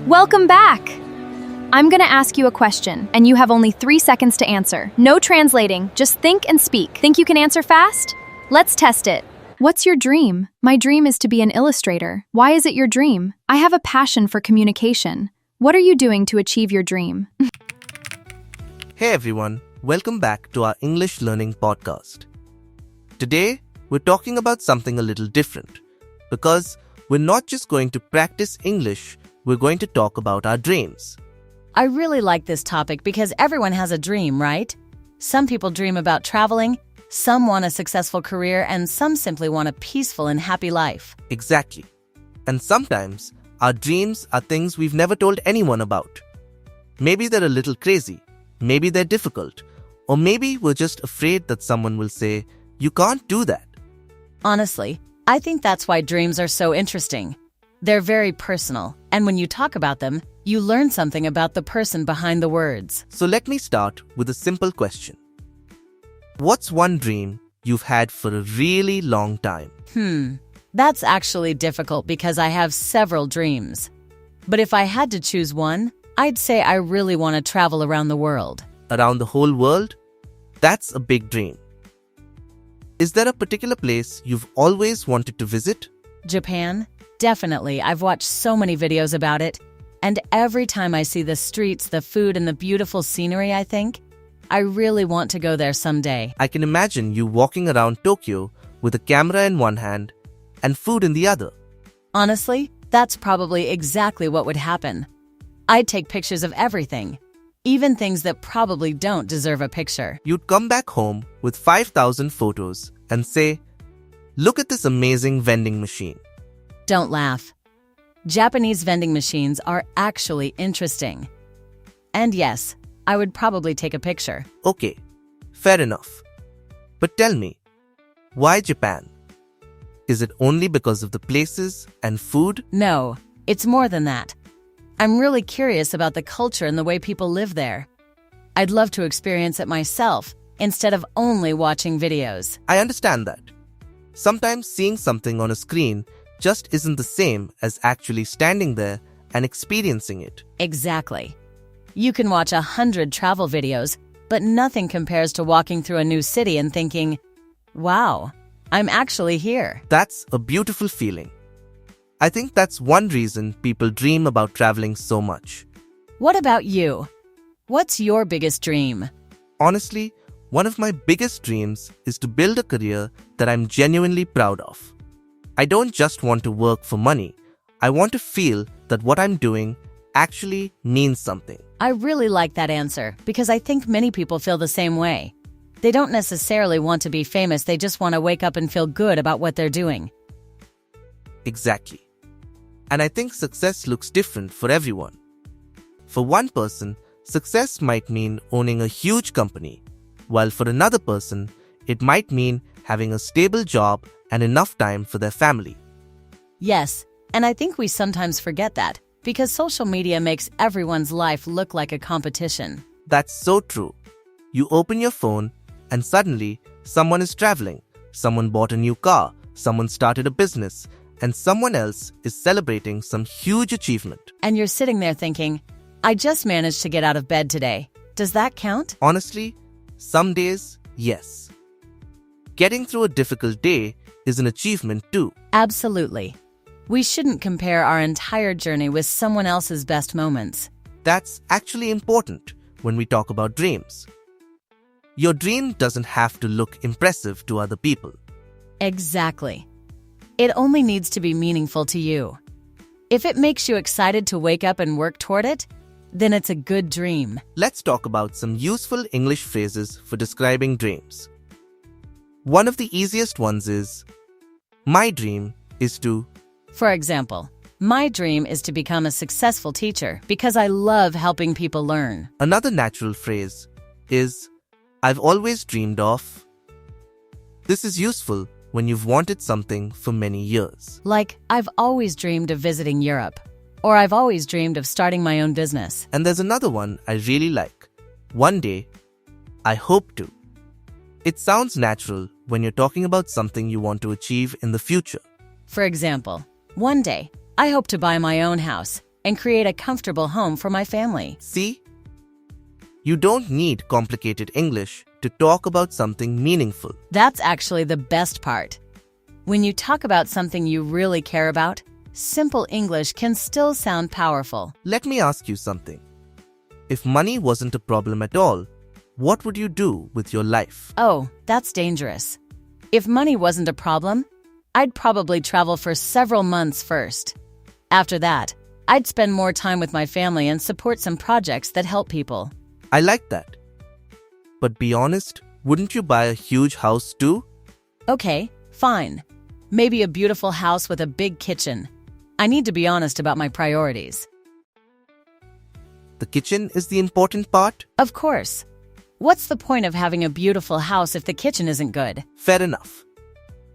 Welcome back! I'm gonna ask you a question, and you have only 3 seconds to answer. No translating, just think and speak. Think you can answer fast? Let's test it. What's your dream? My dream is to be an illustrator. Why is it your dream? I have a passion for communication. What are you doing to achieve your dream? Hey everyone, welcome back to our English learning podcast. Today, we're talking about something a little different because we're not just going to practice English, we're going to talk about our dreams. I really like this topic because everyone has a dream, right? Some people dream about traveling, some want a successful career, and some simply want a peaceful and happy life. Exactly. And sometimes, our dreams are things we've never told anyone about. Maybe they're a little crazy, maybe they're difficult, or maybe we're just afraid that someone will say, "You can't do that." Honestly, I think that's why dreams are so interesting. They're very personal, and when you talk about them, you learn something about the person behind the words. So let me start with a simple question. What's one dream you've had for a really long time? That's actually difficult because I have several dreams. But if I had to choose one, I'd say I really want to travel around the world. Around the whole world? That's a big dream. Is there a particular place you've always wanted to visit? Japan? Definitely. I've watched so many videos about it. And every time I see the streets, the food, and the beautiful scenery, I think, I really want to go there someday. I can imagine you walking around Tokyo with a camera in one hand and food in the other. Honestly, that's probably exactly what would happen. I'd take pictures of everything, even things that probably don't deserve a picture. You'd come back home with 5,000 photos and say, "Look at this amazing vending machine." Don't laugh. Japanese vending machines are actually interesting. And yes, I would probably take a picture. Okay, fair enough. But tell me, why Japan? Is it only because of the places and food? No, it's more than that. I'm really curious about the culture and the way people live there. I'd love to experience it myself instead of only watching videos. I understand that. Sometimes seeing something on a screen just isn't the same as actually standing there and experiencing it. Exactly. You can watch 100 travel videos, but nothing compares to walking through a new city and thinking, "Wow, I'm actually here." That's a beautiful feeling. I think that's one reason people dream about traveling so much. What about you? What's your biggest dream? Honestly, one of my biggest dreams is to build a career that I'm genuinely proud of. I don't just want to work for money. I want to feel that what I'm doing actually means something. I really like that answer because I think many people feel the same way. They don't necessarily want to be famous, they just want to wake up and feel good about what they're doing. Exactly. And I think success looks different for everyone. For one person, success might mean owning a huge company, while for another person, it might mean having a stable job and enough time for their family. Yes, and I think we sometimes forget that because social media makes everyone's life look like a competition. That's so true. You open your phone and suddenly someone is traveling, someone bought a new car, someone started a business, and someone else is celebrating some huge achievement. And you're sitting there thinking, "I just managed to get out of bed today. Does that count?" Honestly, some days, yes. Getting through a difficult day is an achievement too. Absolutely. We shouldn't compare our entire journey with someone else's best moments. That's actually important when we talk about dreams. Your dream doesn't have to look impressive to other people. Exactly. It only needs to be meaningful to you. If it makes you excited to wake up and work toward it, then it's a good dream. Let's talk about some useful English phrases for describing dreams. One of the easiest ones is, "My dream is to..." For example, my dream is to become a successful teacher because I love helping people learn. Another natural phrase is, "I've always dreamed of..." This is useful when you've wanted something for many years. Like, I've always dreamed of visiting Europe, or I've always dreamed of starting my own business. And there's another one I really like. "One day, I hope to." It sounds natural when you're talking about something you want to achieve in the future. For example, one day, I hope to buy my own house, and create a comfortable home for my family. See? You don't need complicated English to talk about something meaningful. That's actually the best part. When you talk about something you really care about, simple English can still sound powerful. Let me ask you something. If money wasn't a problem at all, what would you do with your life? Oh, that's dangerous. If money wasn't a problem, I'd probably travel for several months first. After that, I'd spend more time with my family and support some projects that help people. I like that. But be honest, wouldn't you buy a huge house too? Okay, fine. Maybe a beautiful house with a big kitchen. I need to be honest about my priorities. The kitchen is the important part? Of course. What's the point of having a beautiful house if the kitchen isn't good? Fair enough.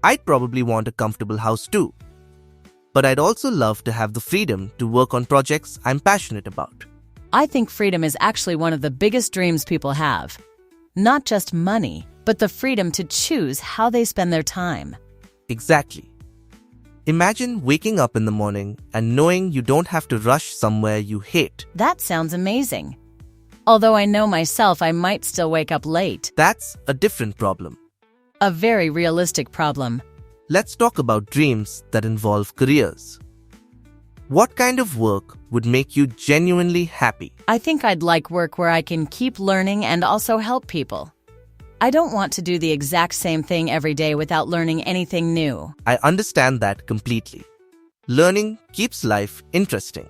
I'd probably want a comfortable house too. But I'd also love to have the freedom to work on projects I'm passionate about. I think freedom is actually one of the biggest dreams people have. Not just money, but the freedom to choose how they spend their time. Exactly. Imagine waking up in the morning and knowing you don't have to rush somewhere you hate. That sounds amazing. Although I know myself I might still wake up late. That's a different problem. A very realistic problem. Let's talk about dreams that involve careers. What kind of work would make you genuinely happy? I think I'd like work where I can keep learning and also help people. I don't want to do the exact same thing every day without learning anything new. I understand that completely. Learning keeps life interesting,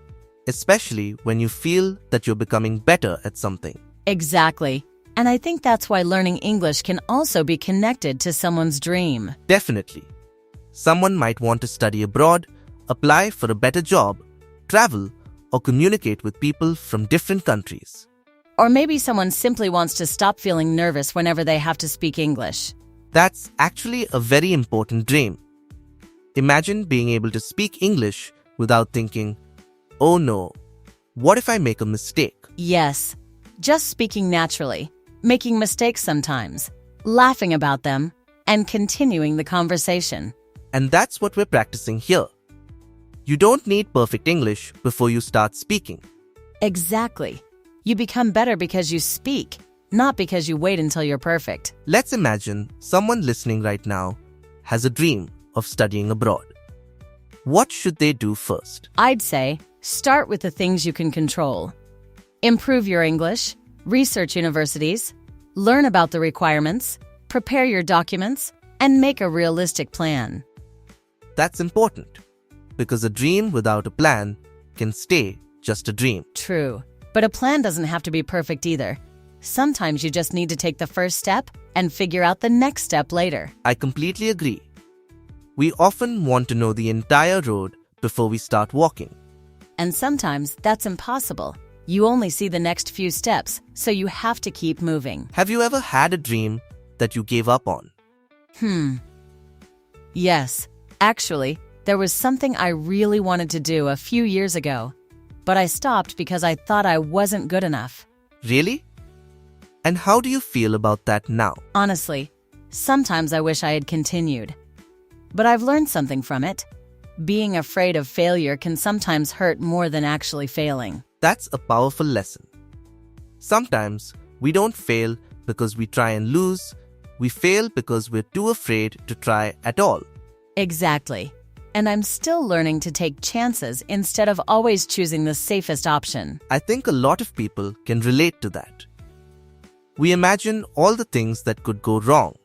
especially when you feel that you're becoming better at something. Exactly. And I think that's why learning English can also be connected to someone's dream. Definitely. Someone might want to study abroad, apply for a better job, travel, or communicate with people from different countries. Or maybe someone simply wants to stop feeling nervous whenever they have to speak English. That's actually a very important dream. Imagine being able to speak English without thinking, oh no, what if I make a mistake? Yes, just speaking naturally, making mistakes sometimes, laughing about them, and continuing the conversation. And that's what we're practicing here. You don't need perfect English before you start speaking. Exactly. You become better because you speak, not because you wait until you're perfect. Let's imagine someone listening right now has a dream of studying abroad. What should they do first? I'd say start with the things you can control. Improve your English, research universities, learn about the requirements, prepare your documents, and make a realistic plan. That's important, because a dream without a plan can stay just a dream. True. But a plan doesn't have to be perfect either. Sometimes you just need to take the first step and figure out the next step later. I completely agree. We often want to know the entire road before we start walking. And sometimes that's impossible. You only see the next few steps, so you have to keep moving. Have you ever had a dream that you gave up on? Yes. Actually, there was something I really wanted to do a few years ago. But I stopped because I thought I wasn't good enough. Really? And how do you feel about that now? Honestly, sometimes I wish I had continued. But I've learned something from it. Being afraid of failure can sometimes hurt more than actually failing. That's a powerful lesson. Sometimes we don't fail because we try and lose. We fail because we're too afraid to try at all. Exactly. And I'm still learning to take chances instead of always choosing the safest option. I think a lot of people can relate to that. We imagine all the things that could go wrong,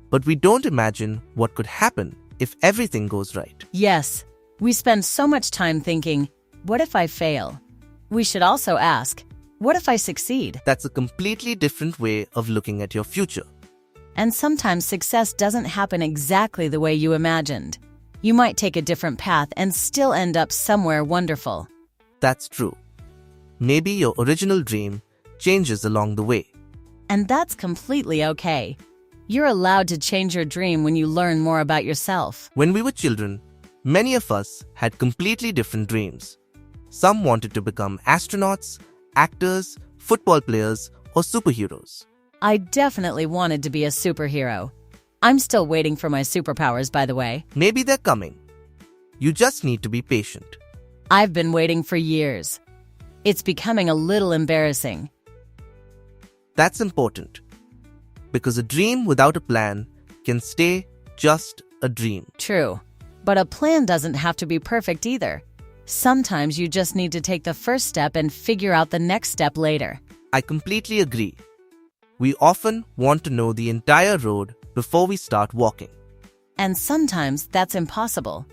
but we don't imagine what could happen if everything goes right. Yes, we spend so much time thinking, what if I fail? We should also ask, what if I succeed? That's a completely different way of looking at your future. And sometimes success doesn't happen exactly the way you imagined. You might take a different path and still end up somewhere wonderful. That's true. Maybe your original dream changes along the way. And that's completely okay. You're allowed to change your dream when you learn more about yourself. When we were children, many of us had completely different dreams. Some wanted to become astronauts, actors, football players, or superheroes. I definitely wanted to be a superhero. I'm still waiting for my superpowers, by the way. Maybe they're coming. You just need to be patient. I've been waiting for years. It's becoming a little embarrassing. That's important. Because a dream without a plan can stay just a dream. True. But a plan doesn't have to be perfect either. Sometimes you just need to take the first step and figure out the next step later. I completely agree. We often want to know the entire road before we start walking. And sometimes that's impossible.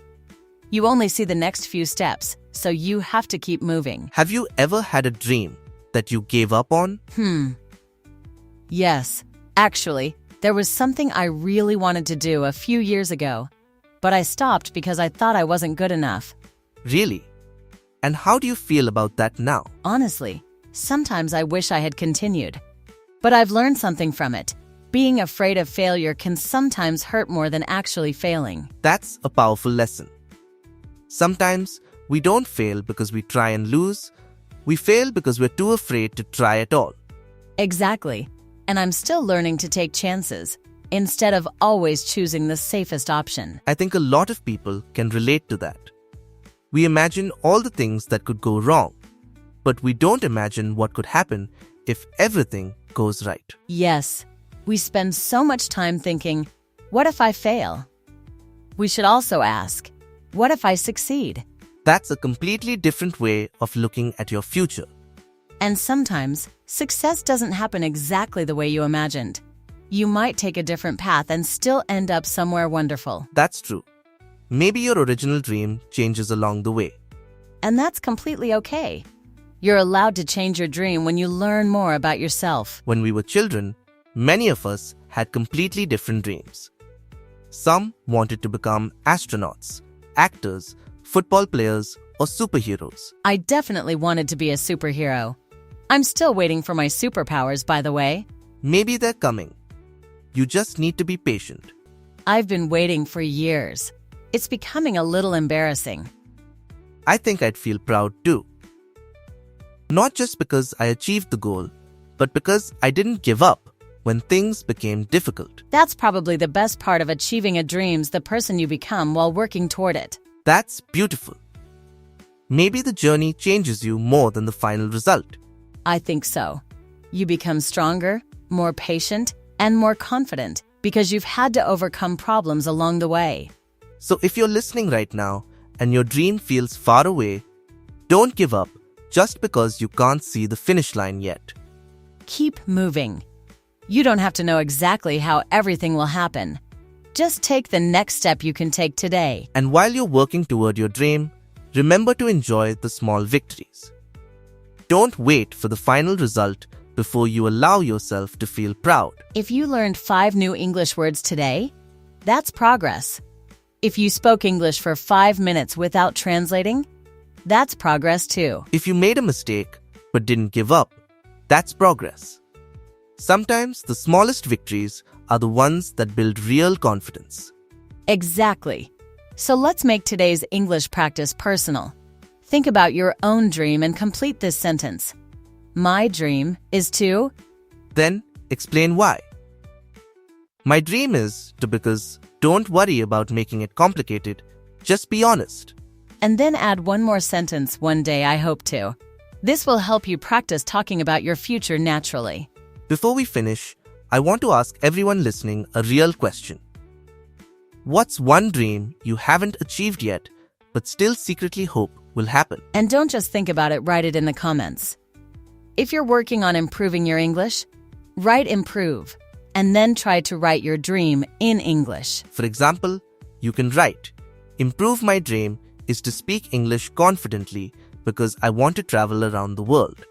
You only see the next few steps, so you have to keep moving. Have you ever had a dream that you gave up on? Yes. Actually, there was something I really wanted to do a few years ago, but I stopped because I thought I wasn't good enough. Really? And how do you feel about that now? Honestly, sometimes I wish I had continued. But I've learned something from it. Being afraid of failure can sometimes hurt more than actually failing. That's a powerful lesson. Sometimes we don't fail because we try and lose. We fail because we're too afraid to try at all. Exactly. And I'm still learning to take chances, instead of always choosing the safest option. I think a lot of people can relate to that. We imagine all the things that could go wrong, but we don't imagine what could happen if everything goes right. Yes, we spend so much time thinking, what if I fail? We should also ask, what if I succeed? That's a completely different way of looking at your future. And sometimes, success doesn't happen exactly the way you imagined. You might take a different path and still end up somewhere wonderful. That's true. Maybe your original dream changes along the way. And that's completely okay. You're allowed to change your dream when you learn more about yourself. When we were children, many of us had completely different dreams. Some wanted to become astronauts, actors, football players, or superheroes. I definitely wanted to be a superhero. I'm still waiting for my superpowers, by the way. Maybe they're coming. You just need to be patient. I've been waiting for years. It's becoming a little embarrassing. I think I'd feel proud too. Not just because I achieved the goal, but because I didn't give up when things became difficult. That's probably the best part of achieving a dream's the person you become while working toward it. That's beautiful. Maybe the journey changes you more than the final result. I think so. You become stronger, more patient, and more confident because you've had to overcome problems along the way. So if you're listening right now and your dream feels far away, don't give up just because you can't see the finish line yet. Keep moving. You don't have to know exactly how everything will happen. Just take the next step you can take today. And while you're working toward your dream, remember to enjoy the small victories. Don't wait for the final result before you allow yourself to feel proud. If you learned 5 new English words today, that's progress. If you spoke English for 5 minutes without translating, that's progress too. If you made a mistake but didn't give up, that's progress. Sometimes the smallest victories are the ones that build real confidence. Exactly. So let's make today's English practice personal. Think about your own dream and complete this sentence. My dream is to... Then explain why. My dream is to because don't worry about making it complicated. Just be honest. And then add one more sentence, one day I hope to. This will help you practice talking about your future naturally. Before we finish, I want to ask everyone listening a real question. What's one dream you haven't achieved yet, but still secretly hope will happen? And don't just think about it, write it in the comments. If you're working on improving your English, write improve, and then try to write your dream in English. For example, you can write, improve my dream is to speak English confidently because I want to travel around the world.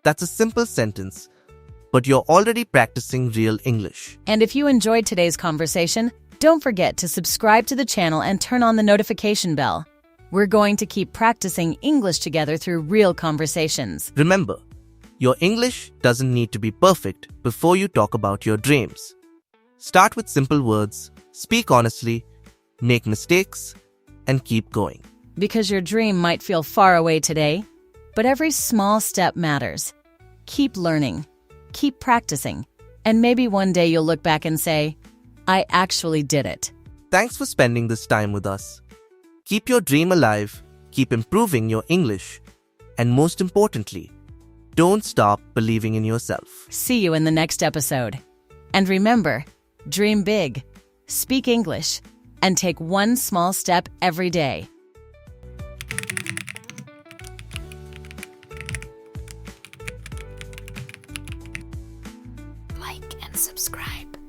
That's a simple sentence, but you're already practicing real English. And if you enjoyed today's conversation, don't forget to subscribe to the channel and turn on the notification bell. We're going to keep practicing English together through real conversations. Remember, your English doesn't need to be perfect before you talk about your dreams. Start with simple words, speak honestly, make mistakes, and keep going. Because your dream might feel far away today, but every small step matters. Keep learning, keep practicing, and maybe one day you'll look back and say, I actually did it. Thanks for spending this time with us. Keep your dream alive keep improving your English, and most importantly, don't stop believing in yourself. See you in the next episode. And remember, dream big, speak English, and take one small step every day. Like and subscribe.